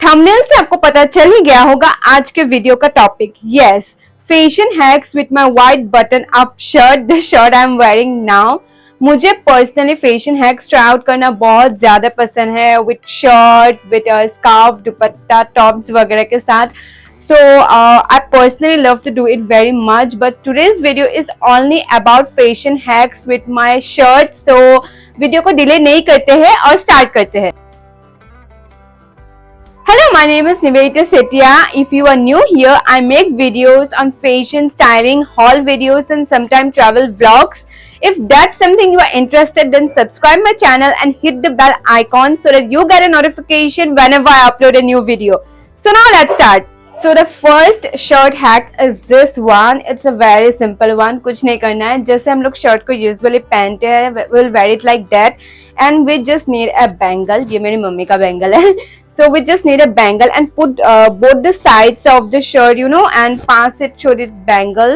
Thumbnail से आपको पता चल ही गया होगा आज के वीडियो का topic. Yes, fashion hacks with my white button up shirt, the shirt I am wearing now. मुझे personally fashion hacks try out करना बहुत ज्यादा पसंद है, with shirt, with scarf, dupatta, tops वगैरह के साथ। So I personally love to do it very much, but today's video is only about fashion hacks with my shirt. So video को delay नहीं करते हैं और स्टार्ट करते हैं। Hello, my name is Nivedita Setia. If you are new here, I make videos on fashion, styling, haul videos and sometimes travel vlogs. If that's something you are interested, then subscribe my channel and hit the bell icon so that you get a notification whenever I upload a new video. So now let's start. So the first shirt hack is this one. It's a very simple one. कुछ नहीं करना है, जैसे हम लोग shirt को usually पहनते हैं, we'll wear it like that, and we just need a bangle. ये मेरी मम्मी का बैंगल है. So we just need a bangle and put both the sides of the shirt, you know, and pass it through the bangle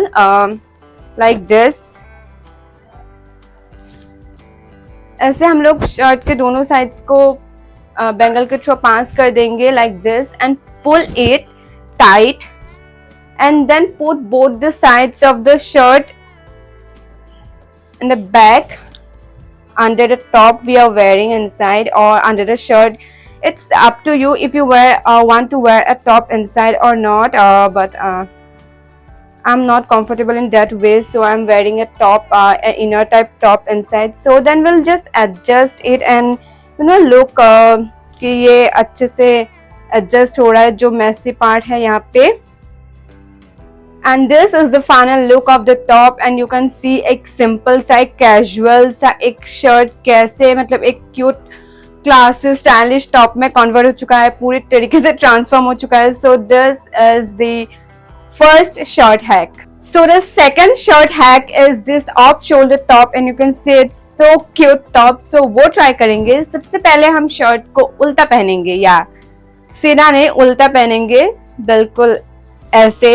like this. ऐसे हम लोग shirt के दोनों sides को बैंगल के थ्रू पास कर देंगे like this and pull it tight and then put both the sides of the shirt in the back under the top we are wearing inside or under the shirt. It's up to you if you want to wear a top inside or not, but I'm not comfortable in that way, so I'm wearing a top, an inner type top inside. So then we'll just adjust it and look कि ये अच्छे से adjust हो रहा है जो Massey part है यहाँ पे। And this is the final look of the top and you can see एक सिंपल सा, एक कैजुअल सा एक शर्ट कैसे मतलब एक क्यूट क्लासी स्टाइलिश टॉप में कन्वर्ट हो चुका है, पूरी तरीके से ट्रांसफॉर्म हो चुका है। So this is the first shirt hack. So the second shirt hack is this off shoulder top and you can see it's so cute top. So वो ट्राई करेंगे. सबसे पहले हम शर्ट को उल्टा पहनेंगे, या सीधा नहीं उल्टा पहनेंगे, बिल्कुल ऐसे.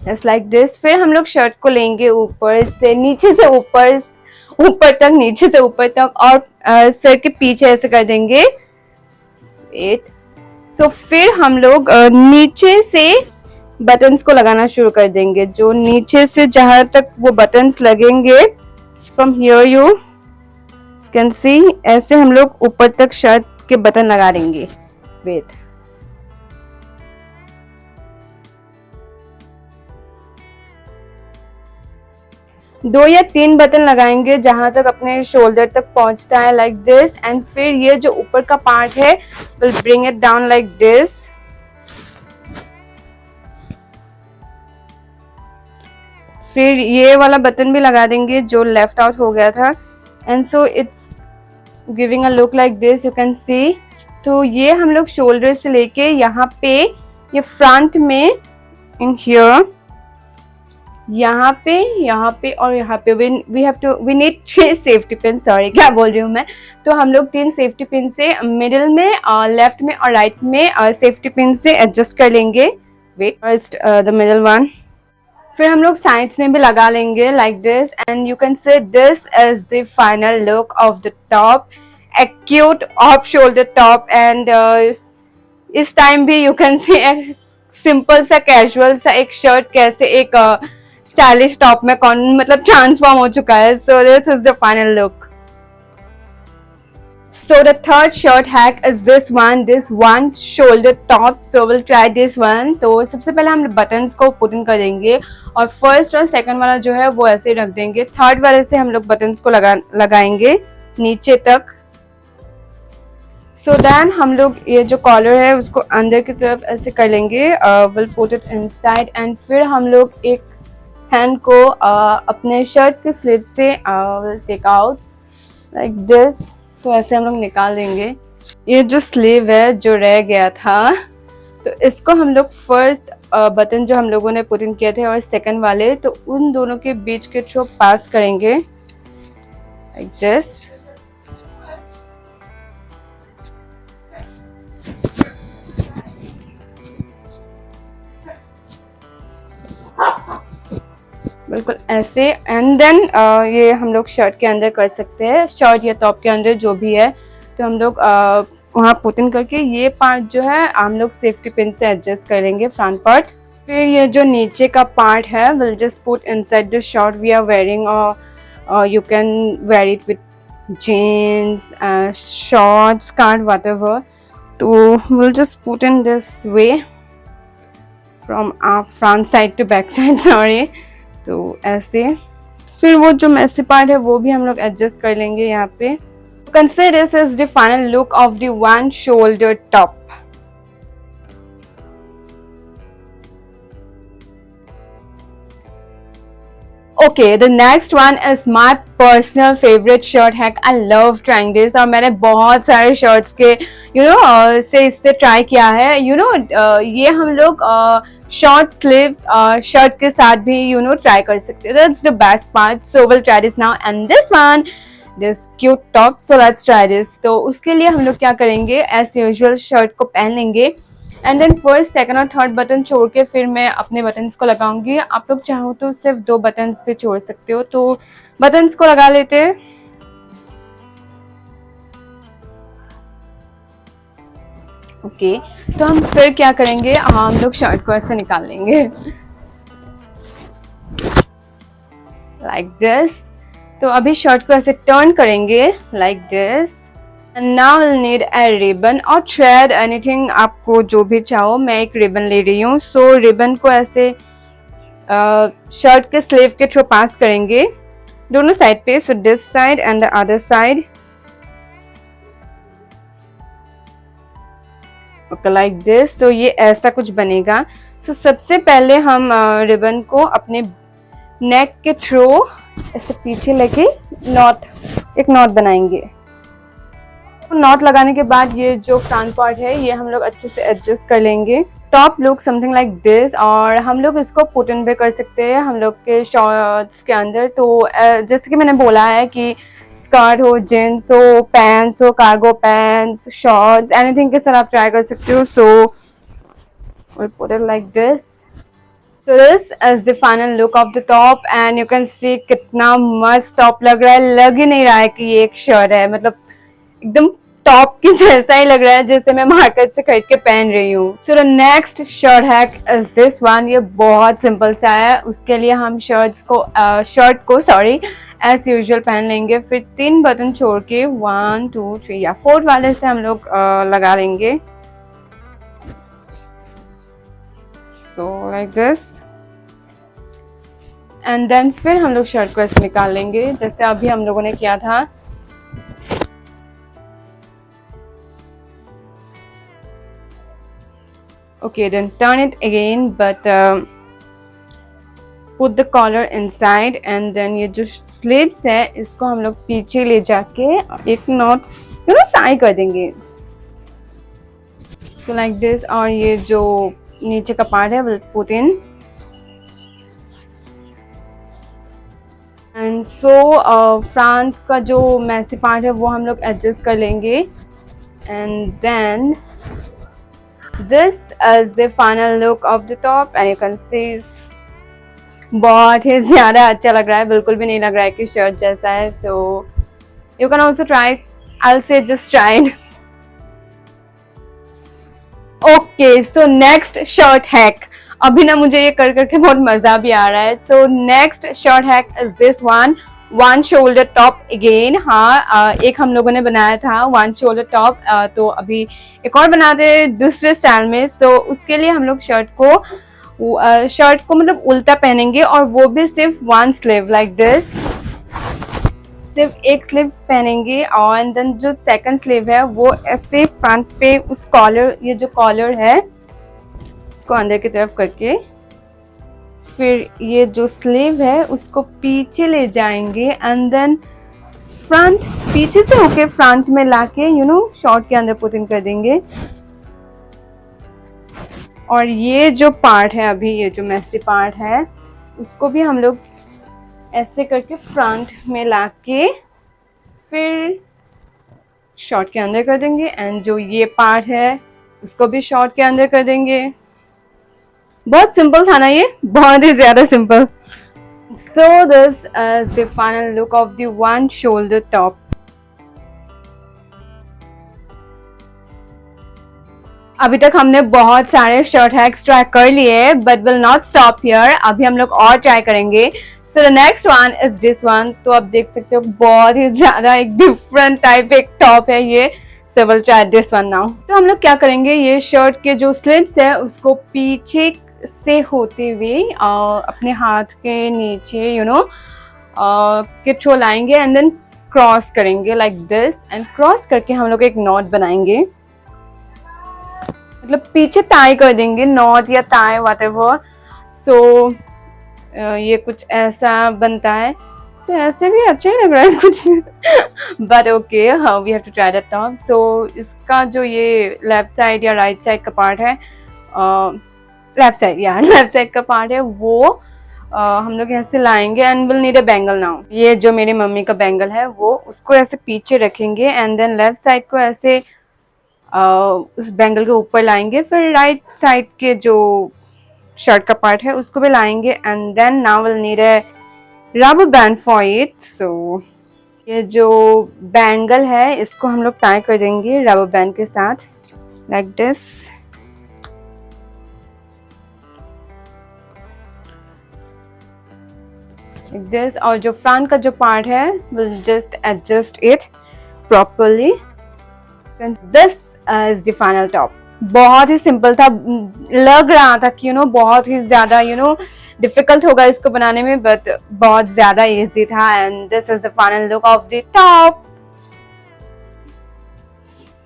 Just like this. फिर हम लोग शर्ट को लेंगे ऊपर से नीचे से ऊपर तक, नीचे से ऊपर तक, और सर के पीछे ऐसे कर देंगे. सो फिर हम लोग नीचे से बटन्स को लगाना शुरू कर देंगे. जो नीचे से जहां तक वो बटन्स लगेंगे, from here you can see, ऐसे हम लोग ऊपर तक शर्ट के बटन लगा देंगे. वेट, दो या तीन बटन लगाएंगे जहां तक अपने शोल्डर तक पहुंचता है लाइक दिस. एंड फिर ये जो ऊपर का पार्ट है will bring it down like this. फिर ये वाला बटन भी लगा देंगे जो लेफ्ट आउट हो गया था. And so it's giving a look like this, you can see. तो ये हम लोग शोल्डर से लेके यहाँ पे, ये फ्रंट में, इन हियर, यहाँ पे और यहाँ पे we need 3 safety pin. Sorry, क्या बोल रही हूँ मैं. तो हम लोग 3 सेफ्टी पिन से मिडिल में, लेफ्ट में और राइट में सेफ्टी पिन से एडजस्ट कर लेंगे. Wait, first the middle one. फिर हम लोग साइड्स में भी लगा लेंगे like this. And you can say this is the final look of the top, a cute off shoulder top. And इस टाइम भी यू कैन से एक सिंपल सा कैजुअल सा एक शर्ट कैसे एक स्टाइलिश टॉप में मतलब ट्रांसफॉर्म हो चुका है. So this is the final look. So the third shirt hack is this one shoulder top. So we'll try this one. तो सबसे पहले हम बटन्स को पुट इन कर देंगे और फर्स्ट और सेकंड वाला जो है वो ऐसे रख देंगे. थर्ड वाले से हम लोग बटन्स को लगाएंगे नीचे तक. सो देन हम लोग ये जो कॉलर है उसको अंदर की तरफ ऐसे कर लेंगे. Will put it inside. And फिर हम लोग एक हैंड को अपने शर्ट के स्लीव से टेक आउट लाइक दिस. तो ऐसे हम लोग निकाल देंगे. ये जो स्लीव है जो रह गया था, तो इसको हम लोग फर्स्ट बटन जो हम लोगों ने पुट इन किए थे और सेकंड वाले, तो उन दोनों के बीच के थ्रू पास करेंगे लाइक दिस. बिल्कुल ऐसे। एंड देन ये हम लोग शर्ट के अंदर कर सकते हैं, शर्ट या टॉप के अंदर जो भी है। तो हम लोग वहाँ पुट इन करके ये पार्ट जो है हम लोग सेफ्टी पिन से एडजस्ट करेंगे, फ्रंट पार्ट। फिर ये जो नीचे का पार्ट है we'll just put inside the shirt we are wearing, और you can wear it with jeans, shorts, skirt, whatever. So we'll just put in this way from our front side to back side, sorry. तो ऐसे फिर वो जो Massey part है वो भी हम लोग एडजस्ट कर लेंगे यहाँ पे। Consider this as the final look of the one shoulder top. Okay, the next one is my personal favorite shirt hack. I love trying this और मैंने बहुत सारे shirts के से इससे ट्राई किया है। ये हम लोग शॉर्ट स्लीव शर्ट के साथ भी ट्राई कर सकते हैं। That's the best part. So we'll try this now. And this one, this cute top. So let's try this. तो उसके लिए हम लोग क्या करेंगे, as usual शर्ट को पहन लेंगे एंड देन फर्स्ट, सेकंड और थर्ड बटन छोड़ के फिर मैं अपने बटन्स को लगाऊंगी। आप लोग चाहो तो सिर्फ 2 बटन्स पे छोड़ सकते हो। तो बटन्स को लगा लेते हैं। ओके, तो हम फिर क्या करेंगे, हम लोग शर्ट को ऐसे निकाल लेंगे लाइक दिस। तो अभी शर्ट को ऐसे टर्न करेंगे like this. And now we'll need a ribbon or thread, anything आपको जो भी चाहो। मैं एक रिबन ले रही हूँ। सो रिबन को ऐसे शर्ट के स्लीव के थ्रू पास करेंगे दोनों साइड पे। So this side and the other side, okay like this. तो ये ऐसा कुछ बनेगा। सो सबसे पहले हम रिबन को अपने नेक के थ्रू ऐसे पीछे लेके एक नॉट बनाएंगे। नॉट लगाने के बाद ये जो फ्रंट पार्ट है ये हम लोग अच्छे से एडजस्ट कर लेंगे। Top look something like this, और हम लोग इसको पुट इन भी कर सकते हैं हम लोग के शॉर्ट्स के अंदर। तो जैसे कि मैंने बोला है कि स्कर्ट हो, जींस हो, पैंट्स हो, कार्गो पैंट्स, शॉर्ट्स, एनीथिंग के साथ आप ट्राई कर सकते हो। सो we'll put it like this. So this is the final look of the top and you can see कितना मस्त टॉप लग रहा है। लग ही नहीं रहा है कि ये एक शर्ट है, मतलब एकदम टॉप की जैसा ही लग रहा है जैसे मैं मार्केट से खरीद के पहन रही हूँ। So the next shirt hack is this one. ये बहुत सिंपल सा है। उसके लिए हम शर्ट को एज यूजुअल पहन लेंगे। फिर 3 बटन छोड़ के 1 2 3 या 4 वाले से हम लोग लगा लेंगे। So like this and then फिर हम लोग शर्ट को ऐसे निकाल लेंगे जैसे अभी हम लोगों ने किया था। Okay, then turn it again, but put the collar inside and then ये जो sleeves है इसको हम लोग पीछे ले जाके एक नॉट टाई कर देंगे। So like this, और ये जो नीचे का पार्ट है we'll put in and so front का जो मैसी पार्ट है वो हम लोग एडजस्ट कर लेंगे and then this is the final look of the top and you can see बहुत ही ज़्यादा अच्छा लग रहा है, बिल्कुल भी नहीं लग रहा है कि शर्ट जैसा है। so you can also try it. I'll say just try it. Okay, so next shirt hack. अभी ना मुझे ये कर करके बहुत मज़ा भी आ रहा है। so next shirt hack is this one shoulder top again। हाँ, एक हम लोगों ने बनाया था one shoulder top, तो अभी एक और बनाते हैं दूसरे स्टाइल में। so उसके लिए हम लोग शर्ट को मतलब उल्टा पहनेंगे और वो भी सिर्फ 1 स्लीव लाइक दिस, सिर्फ एक स्लीव पहनेंगे। और देन जो सेकंड स्लीव है वो ऐसे फ्रंट पे उस कॉलर, ये जो कॉलर है उसको अंदर की तरफ करके फिर ये जो स्लीव है उसको पीछे ले जाएंगे एंड देन फ्रंट पीछे से होके फ्रंट में लाके शॉर्ट के अंदर पुट इन कर देंगे। और ये जो पार्ट है अभी, ये जो मैसी पार्ट है उसको भी हम लोग ऐसे करके फ्रंट में लाके फिर शॉर्ट के अंदर कर देंगे एंड जो ये पार्ट है उसको भी शॉर्ट के अंदर कर देंगे। बहुत सिंपल था ना ये, बहुत ही ज्यादा simple. So this is the final look of the one shoulder top. अभी तक हमने बहुत सारे शर्ट हैक्स ट्राई कर लिए but will not stop here. अभी हम लोग और ट्राई करेंगे. So the next one is this one. तो आप देख सकते हो बहुत ही ज्यादा एक डिफरेंट टाइप एक टॉप है ये. So will try this one now. तो हम लोग क्या करेंगे, ये शर्ट के जो स्लिट्स है उसको पीछे से होते हुए अपने हाथ के नीचे के थ्रू लाएंगे एंड देन क्रॉस करेंगे लाइक दिस. एंड क्रॉस करके हम लोग एक नॉट बनाएंगे, मतलब पीछे टाई कर देंगे, नॉट या टाई व्हाटएवर. सो ये कुछ ऐसा बनता है. सो ऐसे भी अच्छा ही लग रहा है कुछ but okay, how we have to try that top. So इसका जो ये लेफ्ट साइड या राइट साइड का पार्ट है, लेफ्ट साइड का पार्ट है वो हम लोग ऐसे लाएंगे and we'll need a bangle now. ये जो मेरी मम्मी का बैंगल है वो उसको ऐसे पीछे रखेंगे एंड देन लेफ्ट साइड को ऐसे उस बैंगल के ऊपर लाएंगे. फिर राइट साइड के जो शर्ट का पार्ट है उसको भी लाएंगे and then now we'll need a rubber band for it. So ये जो बैंगल है इसको हम लोग टाई कर देंगे रबर बैंड के साथ लाइक दिस. और जो फ्रंट का जो पार्ट है we'll just adjust it properly. This is the final top. बहुत ही सिंपल था, लग रहा था कि बहुत ही ज्यादा डिफिकल्ट होगा इसको बनाने में, बट बहुत ज्यादा इजी था. And this is the final look of the top.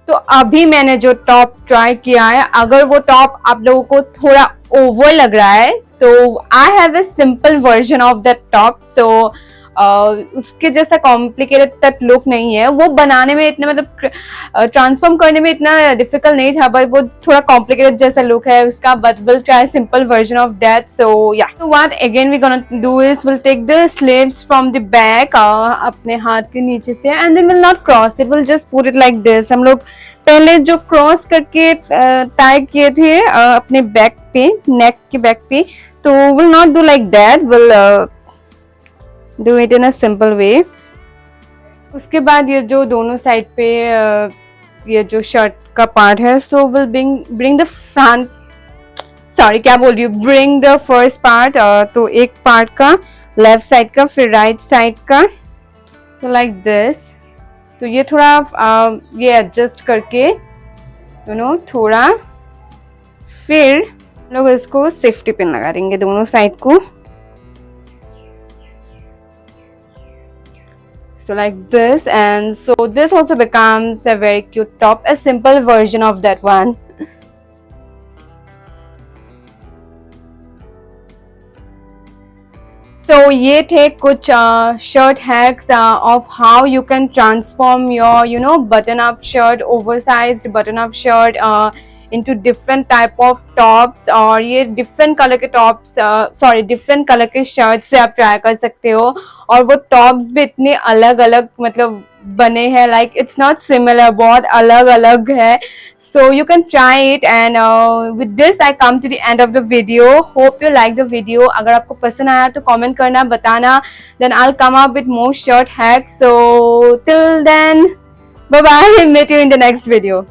तो अभी मैंने जो टॉप ट्राई किया है, अगर वो टॉप आप लोगों को थोड़ा ओवर लग रहा है तो I have a simple version of that top. So उसके जैसा कॉम्प्लिकेटेड टट लुक नहीं है, वो बनाने में इतना मतलब ट्रांसफॉर्म करने में इतना डिफिकल्ट नहीं था, बट वो थोड़ा कॉम्प्लिकेटेड जैसा लुक है उसका. But we'll try simple version of that. So yeah, तो what again we gonna do is we'll take the sleeves from the back अपने हाथ के नीचे से and then we'll not cross it, we'll just put it like this. हम लोग पहले जो क्रॉस करके टाई किए थे अपने बैक पे, नेक के बैक पे, तो will not do like that, will do it in a simple way. उसके बाद ये जो दोनों साइड पे ये जो शर्ट का पार्ट है, so will bring the front, sorry क्या बोल रही हूँ, ब्रिंग द फर्स्ट पार्ट. तो एक पार्ट का लेफ्ट साइड का, फिर राइट साइड का, तो लाइक दिस. तो ये थोड़ा ये एडजस्ट करके थोड़ा, फिर लोग इसको सेफ्टी पिन लगा देंगे दोनों साइड को. So like this, and so this also becomes a very cute top, a simple version of that one. So ये थे कुछ shirt hacks of how you can transform your button up shirt, oversized button up shirt into different type of tops. और ये different color के tops, different color के shirts से आप try कर सकते हो. और वो tops भी इतने अलग अलग मतलब बने हैं, like it's not similar, बहुत अलग अलग है. So you can try it. And with this I come to the end of the video. Hope you like the video. अगर आपको पसंद आया तो comment करना, बताना. Then I'll come up with more shirt hacks. So till then, bye bye. Meet you in the next video.